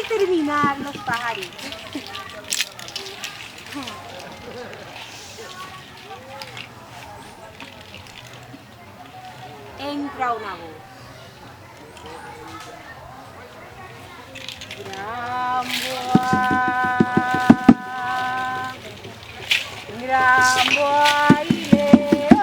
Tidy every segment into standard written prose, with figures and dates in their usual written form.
terminar los pajaritos. Entra una voz. Gramboa y Leo.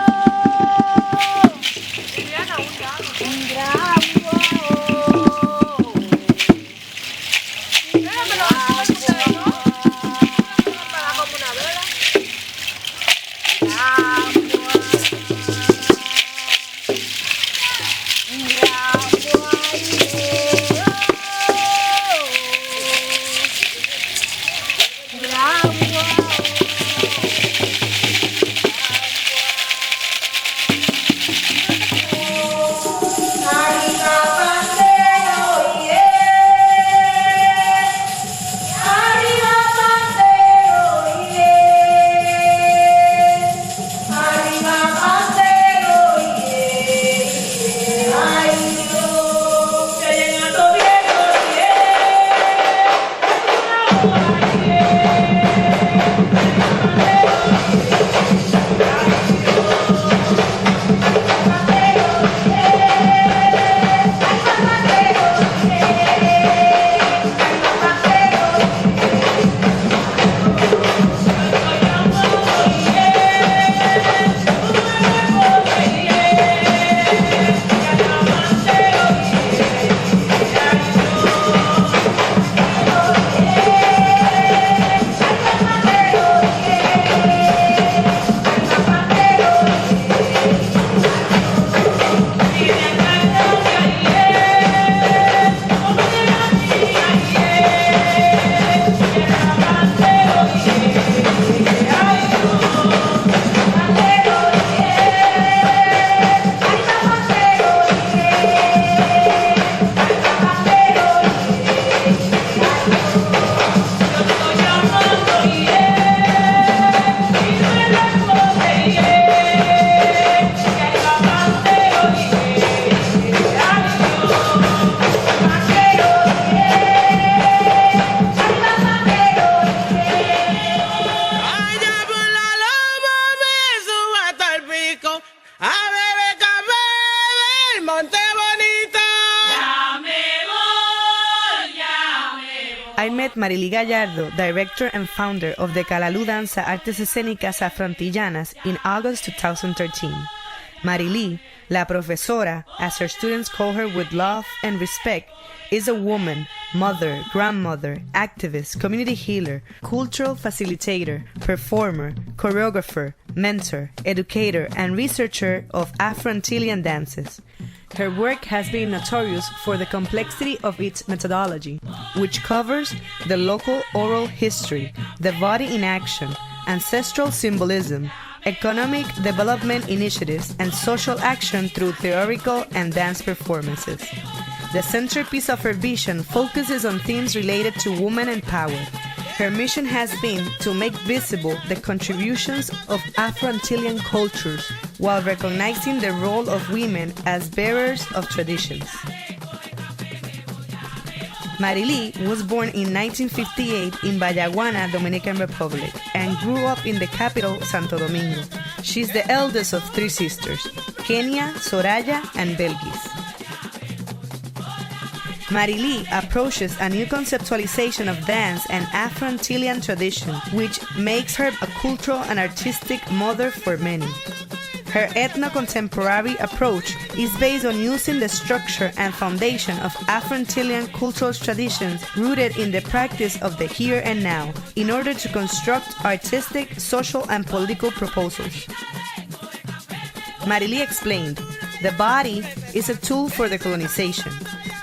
I met Marily Gallardo, director and founder of the Calalú Danza Artes Escénicas Afroantillanas, in August 2013. Marily, la profesora, as her students call her with love and respect, is a woman, mother, grandmother, activist, community healer, cultural facilitator, performer, choreographer, mentor, educator, and researcher of Afro-Antillian dances. Her work has been notorious for the complexity of its methodology, which covers the local oral history, the body in action, ancestral symbolism, economic development initiatives, and social action through theatrical and dance performances. The centerpiece of her vision focuses on themes related to women and power. Her mission has been to make visible the contributions of Afro-Antillian cultures while recognizing the role of women as bearers of traditions. Marily was born in 1958 in Bayaguana, Dominican Republic, and grew up in the capital, Santo Domingo. She is the eldest of three sisters, Kenya, Soraya, and Belkis. Marily approaches a new conceptualization of dance and Afro-Antillian tradition, which makes her a cultural and artistic mother for many. Her ethno-contemporary approach is based on using the structure and foundation of Afro-Antillian cultural traditions rooted in the practice of the here and now, in order to construct artistic, social, and political proposals. Marily explained, the body is a tool for the colonization.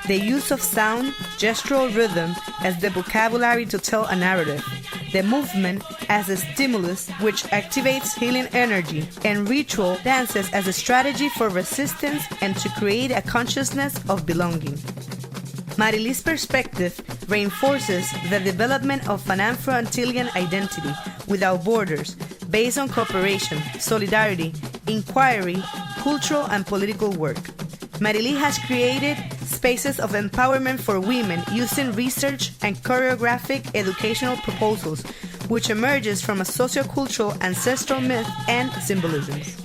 The use of sound, gestural rhythm as the vocabulary to tell a narrative, the movement as a stimulus which activates healing energy, and ritual dances as a strategy for resistance and to create a consciousness of belonging. Marily's perspective reinforces the development of an Afro-Antillian identity without borders, based on cooperation, solidarity, inquiry, cultural and political work. Marily has created spaces of empowerment for women using research and choreographic educational proposals, which emerges from a sociocultural ancestral myth and symbolisms.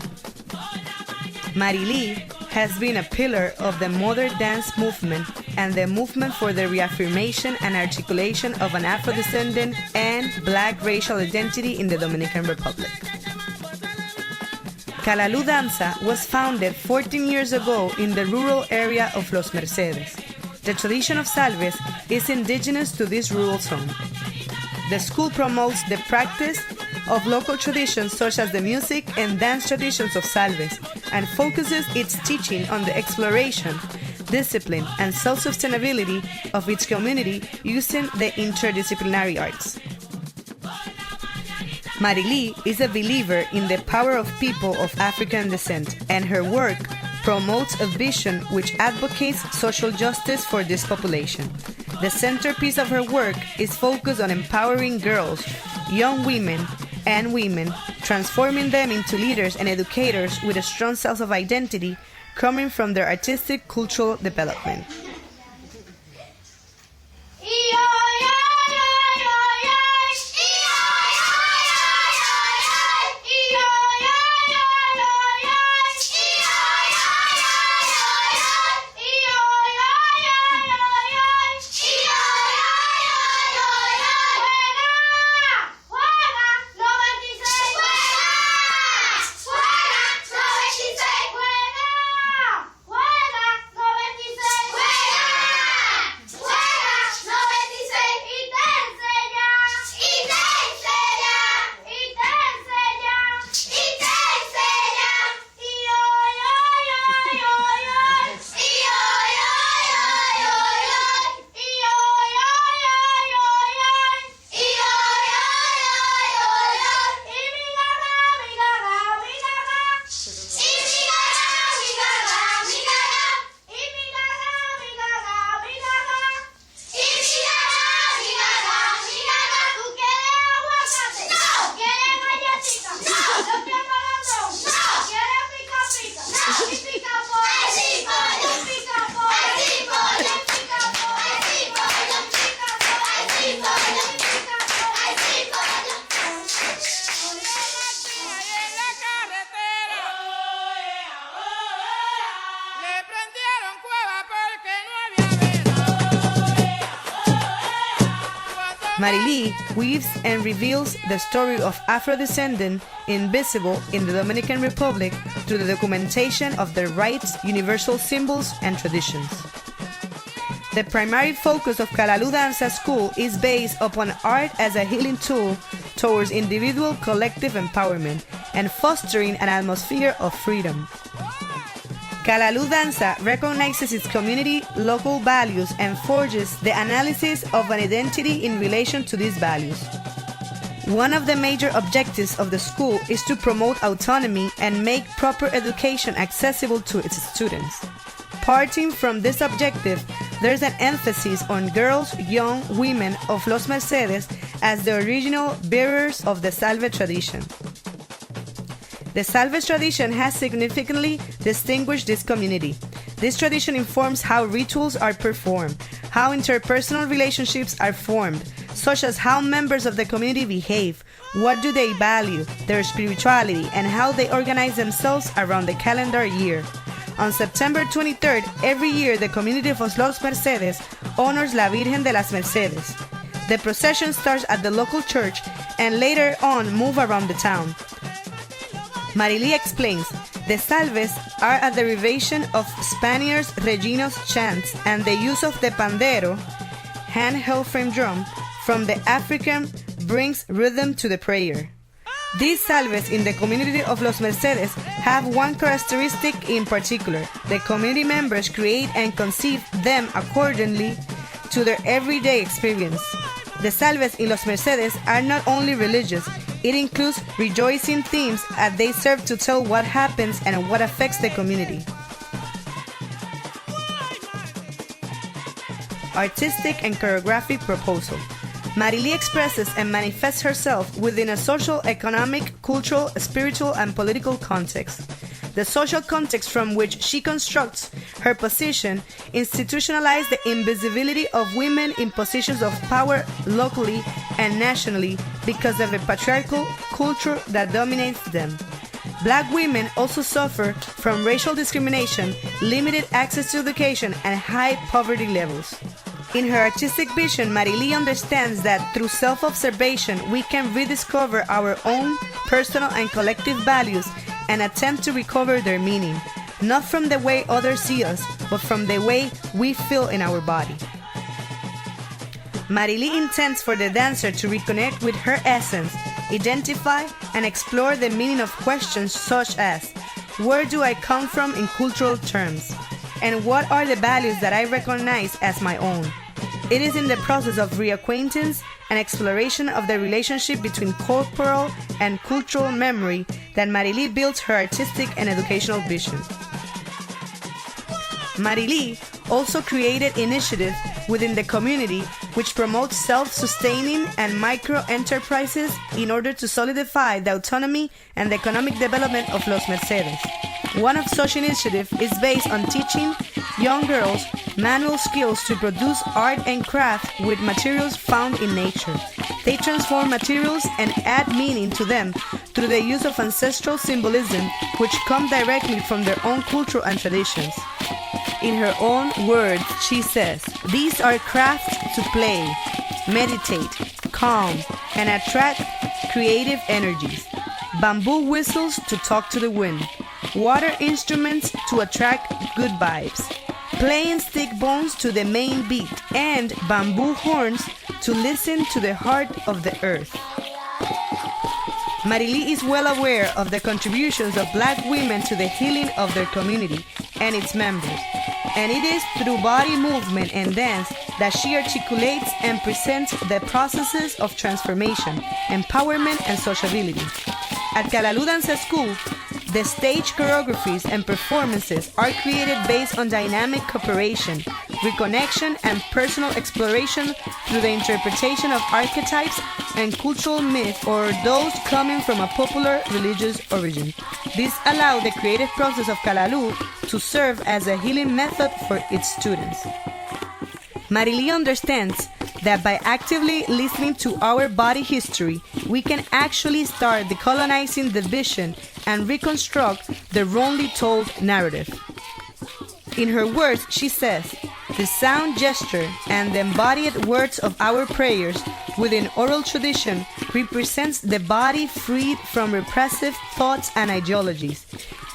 Marilí has been a pillar of the modern dance movement and the movement for the reaffirmation and articulation of an Afro-descendant and Black racial identity in the Dominican Republic. Calalú Danza was founded 14 years ago in the rural area of Los Mercedes. The tradition of salves is indigenous to this rural zone. The school promotes the practice of local traditions such as the music and dance traditions of salves and focuses its teaching on the exploration, discipline, and self-sustainability of its community using the interdisciplinary arts. Marilí is a believer in the power of people of African descent, and her work promotes a vision which advocates social justice for this population. The centerpiece of her work is focused on empowering girls, young women, and women, transforming them into leaders and educators with a strong sense of identity coming from their artistic cultural development. Marilí weaves and reveals the story of Afro-descendant invisible in the Dominican Republic through the documentation of their rights, universal symbols, and traditions. The primary focus of Calalú Danza School is based upon art as a healing tool towards individual collective empowerment and fostering an atmosphere of freedom. Calalú Danza recognizes its community local values and forges the analysis of an identity in relation to these values. One of the major objectives of the school is to promote autonomy and make proper education accessible to its students. Parting from this objective, there's an emphasis on girls, young women of Los Mercedes as the original bearers of the salve tradition. The salve tradition has significantly distinguished this community. This tradition informs how rituals are performed, how interpersonal relationships are formed, such as how members of the community behave, what do they value, their spirituality, and how they organize themselves around the calendar year. On September 23rd, every year the community of Los Mercedes honors La Virgen de las Mercedes. The procession starts at the local church and later on move around the town. Marilí explains, the salves are a derivation of Spaniards rellenos chants and the use of the pandero, handheld frame drum, from the African brings rhythm to the prayer. These salves in the community of Los Mercedes have one characteristic in particular. The community members create and conceive them accordingly to their everyday experience. The salves in Los Mercedes are not only religious, it includes rejoicing themes as they serve to tell what happens and what affects the community. Artistic and choreographic proposal. Marilí expresses and manifests herself within a social, economic, cultural, spiritual, and political context. The social context from which she constructs Her position institutionalized the invisibility of women in positions of power locally and nationally because of the patriarchal culture that dominates them. Black women also suffer from racial discrimination, limited access to education, and high poverty levels. In her artistic vision, Marilee understands that through self-observation, we can rediscover our own personal and collective values and attempt to recover their meaning, not from the way others see us, but from the way we feel in our body. Marilee intends for the dancer to reconnect with her essence, identify and explore the meaning of questions such as, where do I come from in cultural terms? And what are the values that I recognize as my own? It is in the process of reacquaintance and exploration of the relationship between corporal and cultural memory that Marilee builds her artistic and educational vision. Marilee also created initiatives within the community which promote self-sustaining and micro-enterprises in order to solidify the autonomy and the economic development of Los Mercedes. One of such initiatives is based on teaching young girls manual skills to produce art and craft with materials found in nature. They transform materials and add meaning to them through the use of ancestral symbolism which come directly from their own culture and traditions. In her own words, she says, "These are crafts to play, meditate, calm, and attract creative energies. Bamboo whistles to talk to the wind, water instruments to attract good vibes, playing stick bones to the main beat, and bamboo horns to listen to the heart of the earth." Marilee is well aware of the contributions of Black women to the healing of their community and its members, and it is through body movement and dance that she articulates and presents the processes of transformation, empowerment, and sociability. At Calalú Dance School, the stage choreographies and performances are created based on dynamic cooperation, reconnection, and personal exploration through the interpretation of archetypes and cultural myths or those coming from a popular religious origin. This allows the creative process of Calalú to serve as a healing method for its students. Marilee understands that by actively listening to our body history, we can actually start decolonizing the vision and reconstruct the wrongly told narrative. In her words, she says, "The sound gesture and the embodied words of our prayers within oral tradition represents the body freed from repressive thoughts and ideologies.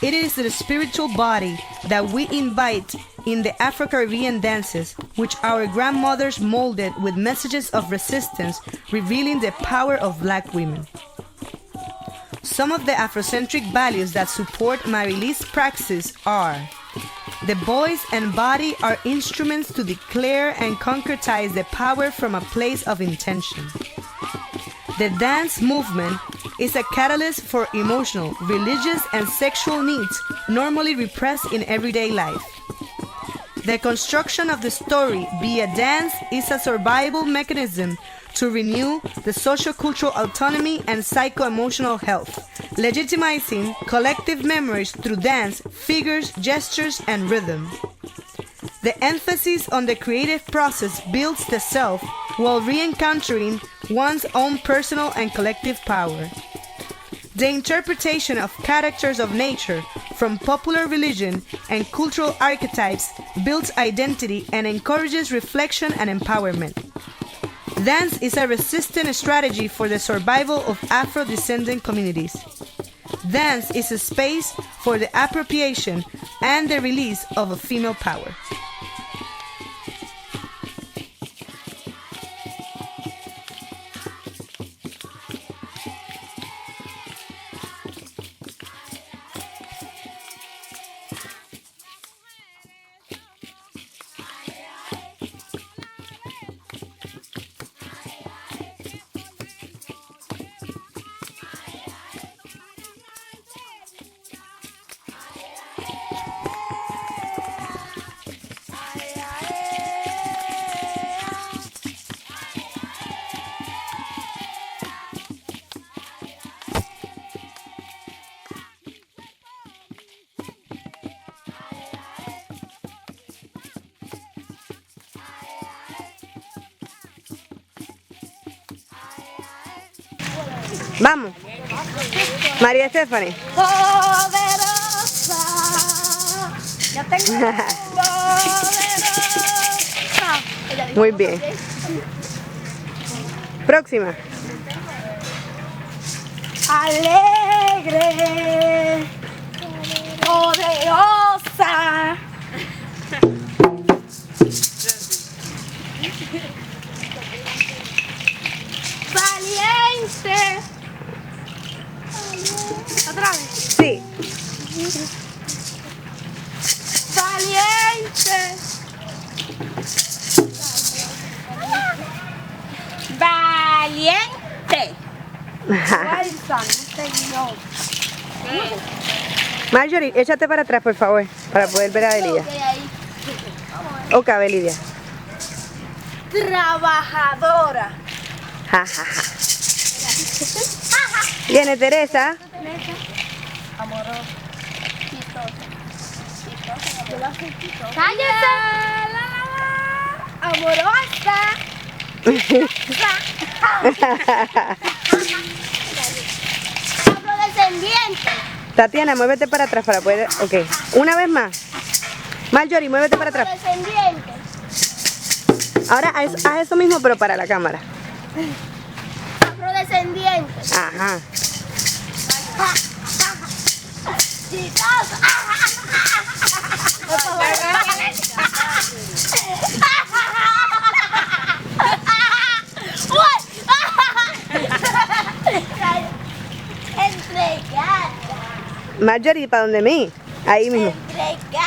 It is the spiritual body that we invite in the Afro-Caribbean dances, which our grandmothers molded with messages of resistance, revealing the power of Black women." Some of the Afrocentric values that support Marilee's praxis are: the voice and body are instruments to declare and concretize the power from a place of intention. The dance movement is a catalyst for emotional, religious, and sexual needs normally repressed in everyday life. The construction of the story via dance is a survival mechanism to renew the socio-cultural autonomy and psycho-emotional health, legitimizing collective memories through dance, figures, gestures, and rhythm. The emphasis on the creative process builds the self while re-encountering one's own personal and collective power. The interpretation of characters of nature from popular religion and cultural archetypes builds identity and encourages reflection and empowerment. Dance is a resistant strategy for the survival of Afro-descendant communities. Dance is a space for the appropriation and the release of a female power. Vamos. María Stephanie. Poderosa. Ya tengo. Poderosa. Muy bien. Próxima. Alegre. Poderosa. Valiente. Otra vez. Sí. Valiente. Valiente. Wilson, señor. Marjorie, échate para atrás, por favor, para poder ver a Belidia. Ok, Belidia. Trabajadora. Ja, ja, ja. Viene Teresa. Amorosa. ¡Cállate! Amorosa. Afrodescendiente. Tatiana, muévete para atrás para poder... Ok, una vez más. Marjorie, muévete para atrás. Afrodescendiente. Ahora haz eso mismo, pero para la cámara. Afrodescendiente. Ajá. Chistoso. Entregada. Marjorie, ¿para donde mí? Ahí mismo. Entregada.